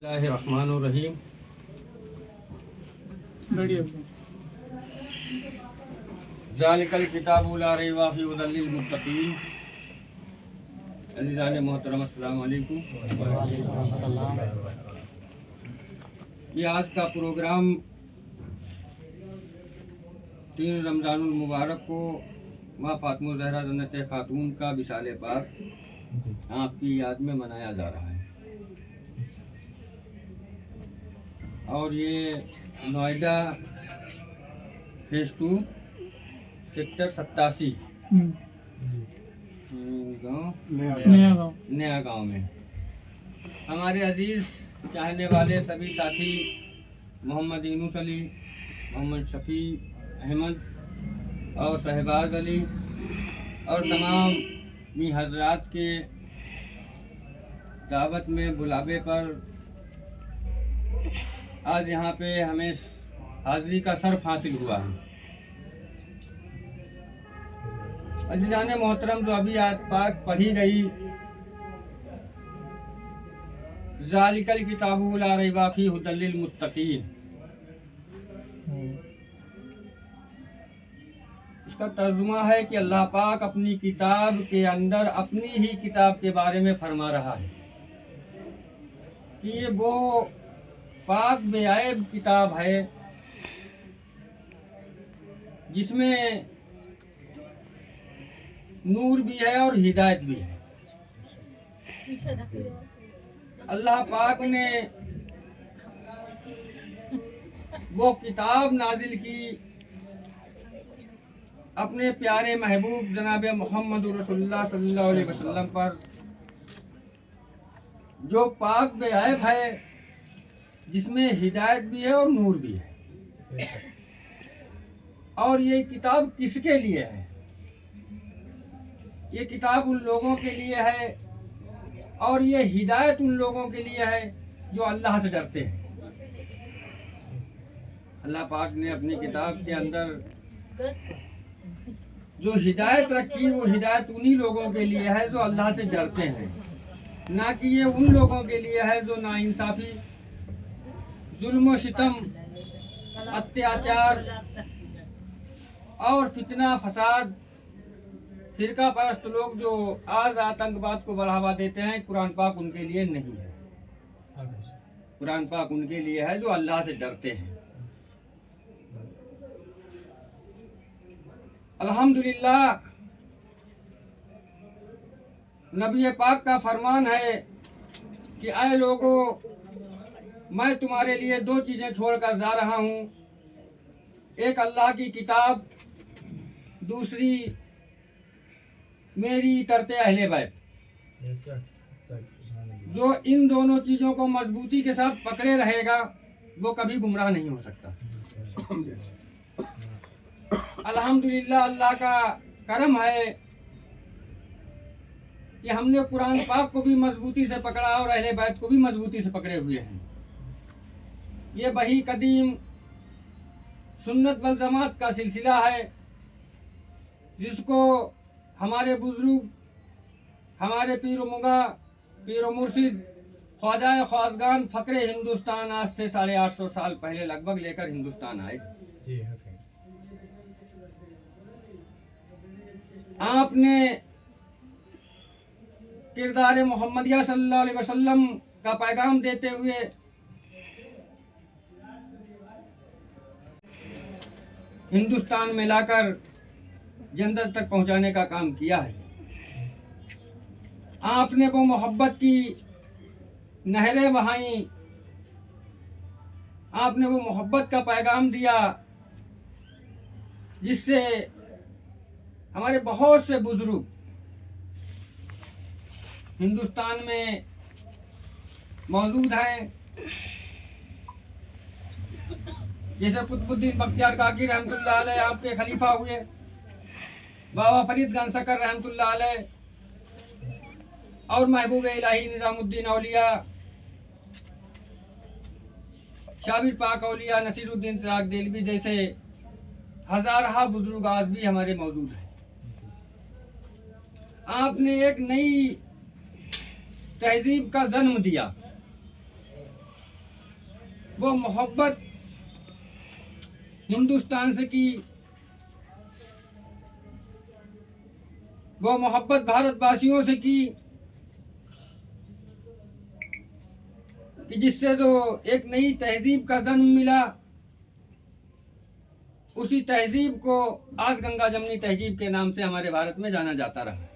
बिस्मिल्लाहिर्रहमानिर्रहीम। ज़ालिकल किताबु ला रैब फ़ीहि हुदल लिल मुत्तक़ीन। अज़ीज़ान मोहतरम, अस्सलामु अलैकुम। ये आज का प्रोग्राम 3 रमज़ानुल मुबारक को माँ फातिमा ज़हरा जन्नत खातून का विशाल पाक आपकी याद में मनाया जा रहा है। और ये नोएडा फेज़ 2 सेक्टर 87 नया गांव में हमारे अजीज चाहने वाले सभी साथी मोहम्मद यूनुस अली, मोहम्मद शफी अहमद और शहबाज अली और तमाम मी हजरात के दावत में बुलावे पर आज यहाँ पे हमें हाज़िरी का शर्फ हासिल हुआ है। अज़ीज़ान मोहतरम, जो अभी आयत पाक पढ़ी गई, ज़ालिकल किताबु ला रैब फ़ीहि हुदल लिल मुत्तक़ीन, इसका तर्जुमा है कि अल्लाह पाक अपनी किताब के अंदर अपनी ही किताब के बारे में फरमा रहा है कि ये वो पाक बेअयब किताब है जिसमें नूर भी है और हिदायत भी है। अल्लाह पाक ने वो किताब नाजिल की अपने प्यारे महबूब जनाब मोहम्मद रसूलुल्लाह सल्लल्लाहु अलैहि वसल्लम पर, जो पाक बेअयब है, जिसमें हिदायत भी है और नूर भी है। और ये किताब किसके लिए है? ये किताब उन लोगों के लिए है और ये हिदायत उन लोगों के लिए है जो अल्लाह से डरते हैं। अल्लाह पाक ने अपनी किताब के अंदर जो हिदायत रखी, वो हिदायत उन्हीं लोगों के लिए है जो अल्लाह से डरते हैं, ना कि ये उन लोगों के लिए है जो नाइंसाफी, जुल्म सितम, अत्याचार और फितना फसाद, फिरका परस्त लोग जो आज आतंकवाद को बढ़ावा देते हैं, कुरान पाक उनके लिए नहीं है। कुरान पाक उनके लिए है जो अल्लाह से डरते हैं। अल्हम्दुलिल्लाह, नबी पाक का फरमान है कि ऐ लोगों, मैं तुम्हारे लिए 2 चीज़ें छोड़कर जा रहा हूँ, एक अल्लाह की किताब, दूसरी मेरी तरते अहले बैत। जो इन दोनों चीज़ों को मजबूती के साथ पकड़े रहेगा वो कभी गुमराह नहीं हो सकता। अल्हम्दुलिल्लाह, अल्लाह का करम है कि हमने कुरान पाक को भी मजबूती से पकड़ा और अहले बैत को भी मजबूती से पकड़े हुए हैं। ये वही कदीम सुन्नत वल जमात का सिलसिला है जिसको हमारे बुजुर्ग, हमारे पीर मुगा, पीर मुर्शिद, ख्वाजा ख्वाजगान फ़क्रे हिंदुस्तान आज से 850 साल पहले लगभग लेकर हिंदुस्तान आए। आपने किरदार मोहम्मदिया सल्लल्लाहु अलैहि वसल्लम का पैगाम देते हुए हिंदुस्तान में लाकर जन्नत तक पहुंचाने का काम किया है। आपने वो मोहब्बत की नहरें बहाई, आपने वो मोहब्बत का पैगाम दिया जिससे हमारे बहुत से बुजुर्ग हिंदुस्तान में मौजूद हैं, जैसे कुतुबुद्दीन बख्तियार काकी रहमतुल्लाह अलैह आपके खलीफा हुए, बाबा फरीद गंसकर रहमतुल्लाह अलैह और महबूब इलाही निजामुद्दीन औलिया, शाबिर पाक औलिया नसीरुद्दीन चिराग देलवी जैसे हजारहा बुजुर्ग आज भी हमारे मौजूद हैं। आपने एक नई तहजीब का जन्म दिया वो मोहब्बत हिंदुस्तान से की, वो मोहब्बत भारतवासियों से की कि जिससे जो एक नई तहजीब का जन्म मिला, उसी तहजीब को आज गंगा जमनी तहजीब के नाम से हमारे भारत में जाना जाता रहा।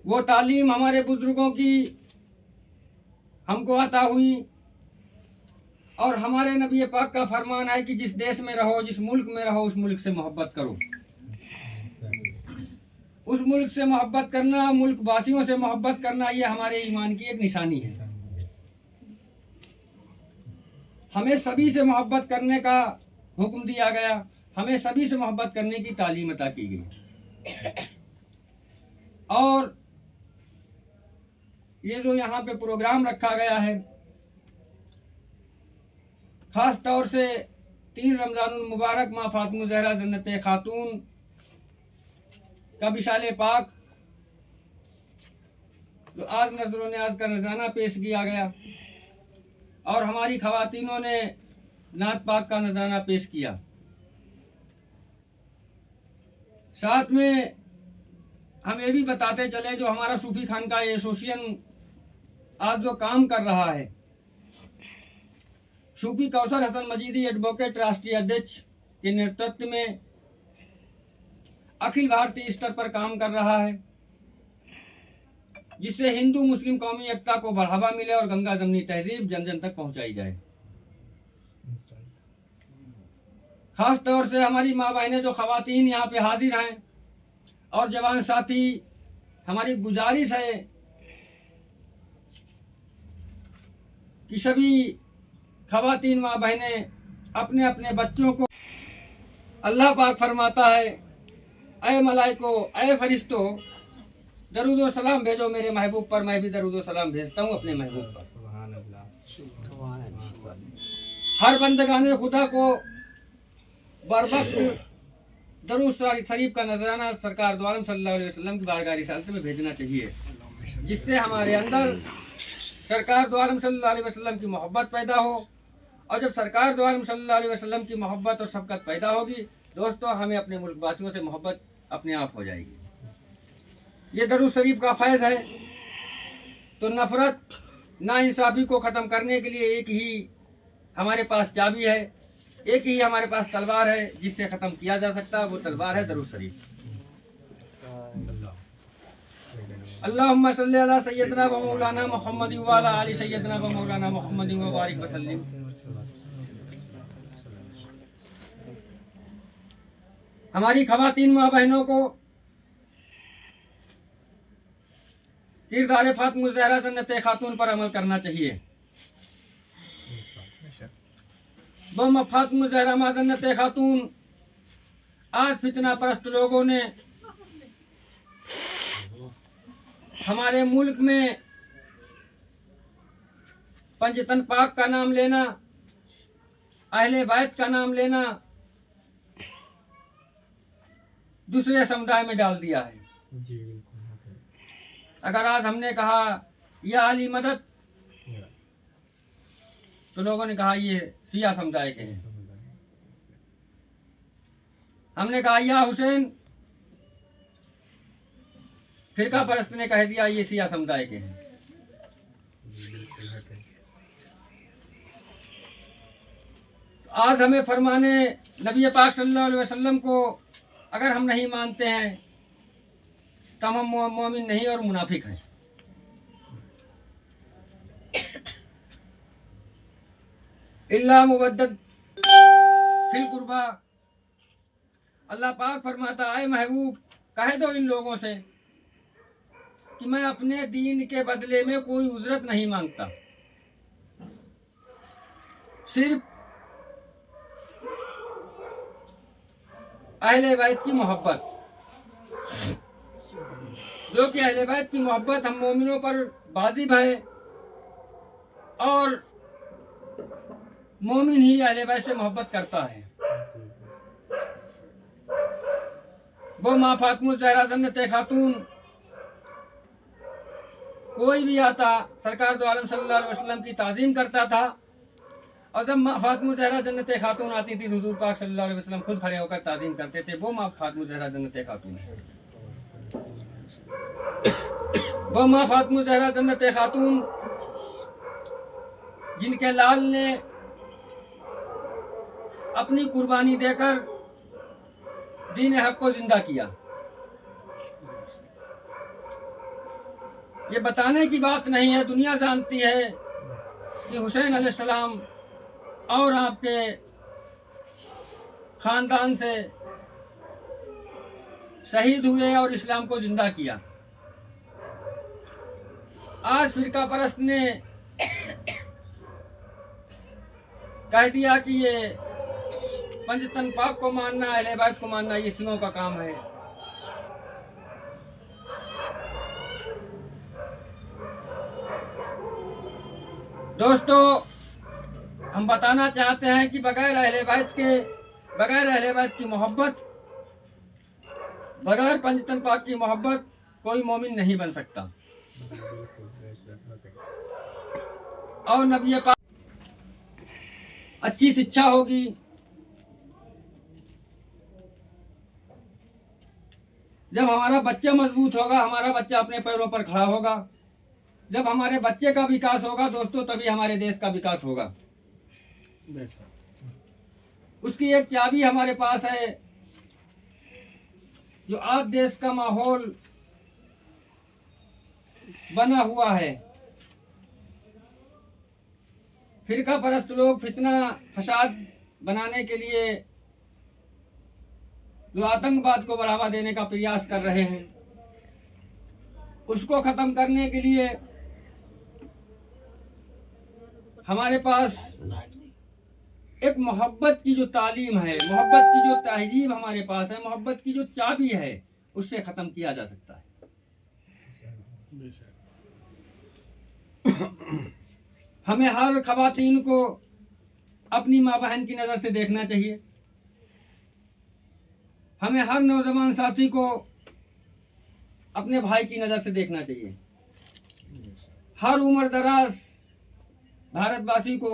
वो तालीम हमारे बुजुर्गों की हमको अता हुई, और हमारे नबी पाक का फरमान है कि जिस देश में रहो, जिस मुल्क में रहो, उस मुल्क से मोहब्बत करो। उस मुल्क से मोहब्बत करना, मुल्क वासियों से मोहब्बत करना, ये हमारे ईमान की एक निशानी है। हमें सभी से मोहब्बत करने का हुक्म दिया गया, हमें सभी से मोहब्बत करने की तालीम अता की गई। और ये जो यहाँ पे प्रोग्राम रखा गया है, खास तौर से 3 रमजानुल मुबारक माँ फातिमा ज़हरा जन्नत खातून का विशाल पाक जो आज नजर न्याज का नजराना पेश किया गया, और हमारी खवातीनों ने नात पाक का नजराना पेश किया। साथ में हम ये भी बताते चले, जो हमारा सूफी खान का एसोसिएशन आज जो काम कर रहा है, सूफी कौसर हसन मजीदी एडवोकेट राष्ट्रीय अध्यक्ष के नेतृत्व में अखिल भारतीय स्तर पर काम कर रहा है, जिससे हिंदू मुस्लिम कौमी एकता को बढ़ावा मिले और गंगा जमनी तहजीब जन जन तक पहुंचाई जाए। खास तौर से हमारी माँ बहनें जो खवातीन यहाँ पे हाजिर हैं और जवान साथी, हमारी गुजारिश है कि सभी खवातीन माँ बहनें अपने अपने बच्चों को, अल्लाह पाक फरमाता है, ऐ मलाइको, ऐ फरिश्तों, दरूद व सलाम भेजो मेरे महबूब पर, मैं भी दरूद व सलाम भेजता हूँ अपने महबूब पर। हर बंदगाने खुदा को बरवक्त दरूद शरीफ का नजराना सरकार दो आलम सल्लल्लाहु अलैहि वसल्लम की बारगाह रिसालत में भेजना चाहिए, जिससे हमारे अंदर सरकार दो आलम सल्लल्लाहु अलैहि वसल्लम की मोहब्बत पैदा हो। और जब सरकार दो आलम सल्लल्लाहु अलैहि वसल्लम की मोहब्बत और शफकत पैदा होगी, दोस्तों, हमें अपने मुल्क वासियों से मोहब्बत अपने आप हो जाएगी। ये दरूद शरीफ का फैज़ है। तो नफरत, नाइंसाफ़ी को ख़त्म करने के लिए एक ही हमारे पास चाबी है, एक ही हमारे पास तलवार है जिससे ख़त्म किया जा सकता है, वो तलवार है दरूद शरीफ। अल्लाहुम्मा सल्ली अला सय्यदना व मौलाना मुहम्मद व अला आलि सय्यदना व मौलाना मुहम्मद व बारिक वसल्लिम। हमारी खवातीन माँ बहनों को किरदार फातिमा ज़हरा जन्नत खातून पर अमल करना चाहिए। वो फातिमा ज़हरा माँ जन्नत खातून, आज फितना परस्त लोगों ने हमारे मुल्क में पंजतन पाक का नाम लेना, अहले बैत का नाम लेना दूसरे समुदाय में डाल दिया है। अगर आज हमने कहा या अली मदद, तो लोगों ने कहा ये शिया समुदाय के हैं। हमने कहा या हुसैन, फिरका परस्त ने कह दिया ये शिया समुदाय के हैं। आज हमें फरमाने नबी पाक सल्लल्लाहु अलैहि वसल्लम को अगर हम नहीं मानते हैं तो हम मोमिन नहीं और मुनाफिक हैं। इल्ला मुवद्दत फिल कुर्बा, अल्लाह पाक फरमाता है, महबूब कह दो इन लोगों से कि मैं अपने दीन के बदले में कोई उजरत नहीं मांगता, सिर्फ अहले बैत की मोहब्बत, जो कि अहले बैत की मोहब्बत हम मोमिनों पर वाजिब है, और मोमिन ही अहले बैत से मोहब्बत करता है। वो माँ फातिमा ज़हरा जन्नत खातून कोई भी आता सरकार दो आलम सल्लल्लाहु अलैहि वसल्लम की ताज़ीम करता था। और जब माँ फातिमा ज़हरा जन्नत खातून आती थी, हुजूर पाक सल्लल्लाहु अलैहि वसल्लम खुद खड़े होकर ताज़ीम करते थे, वो माँ फातिमा ज़हरा जन्नत खातून है। वो माँ फातिमा ज़हरा जन्नत खातून जिनके लाल ने अपनी कुर्बानी देकर दीन हक को जिंदा किया। ये बताने की बात नहीं है, दुनिया जानती है कि हुसैन अलैहिस्सलाम और आपके खानदान से शहीद हुए और इस्लाम को जिंदा किया। आज फिरका परस्त ने कह दिया कि ये पंचतन पाक को मानना, अहले बैत को मानना ये शियों का काम है। दोस्तों, हम बताना चाहते हैं कि बगैर अहले बैत की मोहब्बत, बगैर पंचतन पाक की मोहब्बत कोई मोमिन नहीं बन सकता। और नबी पाक अच्छी शिक्षा होगी, जब हमारा बच्चा मजबूत होगा, हमारा बच्चा अपने पैरों पर खड़ा होगा, जब हमारे बच्चे का विकास होगा दोस्तों, तभी हमारे देश का विकास होगा। उसकी एक चाबी हमारे पास है। जो आज देश का माहौल बना हुआ है, फिरका परस्त लोग फितना फसाद बनाने के लिए जो आतंकवाद को बढ़ावा देने का प्रयास कर रहे हैं, उसको खत्म करने के लिए हमारे पास एक मोहब्बत की जो तालीम है, मोहब्बत की जो तहजीब हमारे पास है, मोहब्बत की जो चाबी है, उससे खत्म किया जा सकता है। हमें हर खवातीन को अपनी माँ बहन की नज़र से देखना चाहिए। हमें हर नौजवान साथी को अपने भाई की नज़र से देखना चाहिए। हर उम्र दराज भारतवासी को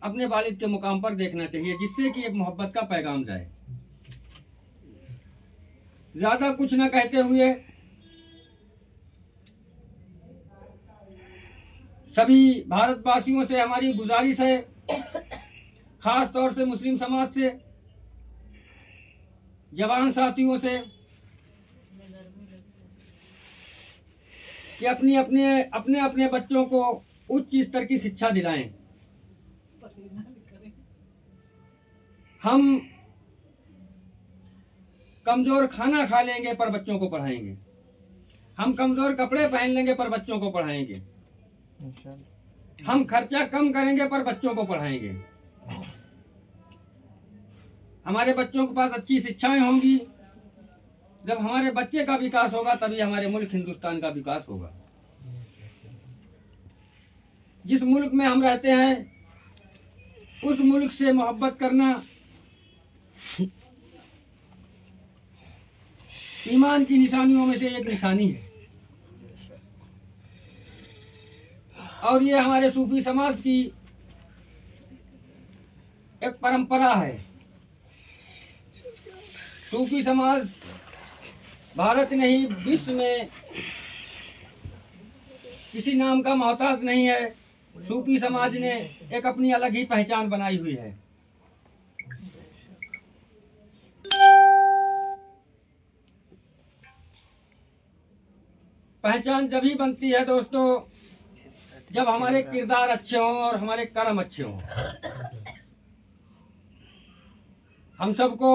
अपने वालिद के मुकाम पर देखना चाहिए, जिससे कि एक मोहब्बत का पैगाम जाए। ज़्यादा कुछ न कहते हुए सभी भारतवासियों से हमारी गुजारिश है, खास तौर से मुस्लिम समाज से, जवान साथियों से, कि अपने अपने बच्चों को उच्च स्तर की शिक्षा दिलाएं। हम कमजोर खाना खा लेंगे पर बच्चों को पढ़ाएंगे, हम कमजोर कपड़े पहन लेंगे पर बच्चों को पढ़ाएंगे, हम खर्चा कम करेंगे पर बच्चों को पढ़ाएंगे। हमारे बच्चों के पास अच्छी शिक्षाएं होंगी, जब हमारे बच्चे का विकास होगा तभी हमारे मुल्क हिंदुस्तान का विकास होगा। जिस मुल्क में हम रहते हैं उस मुल्क से मोहब्बत करना ईमान की निशानियों में से एक निशानी है। और ये हमारे सूफी समाज की एक परंपरा है। सूफी समाज भारत नहीं, विश्व में किसी नाम का मोहताज नहीं है। सूफी समाज ने एक अपनी अलग ही पहचान बनाई हुई है। पहचान जब ही बनती है दोस्तों जब हमारे किरदार अच्छे हों और हमारे कर्म अच्छे हों। हम सबको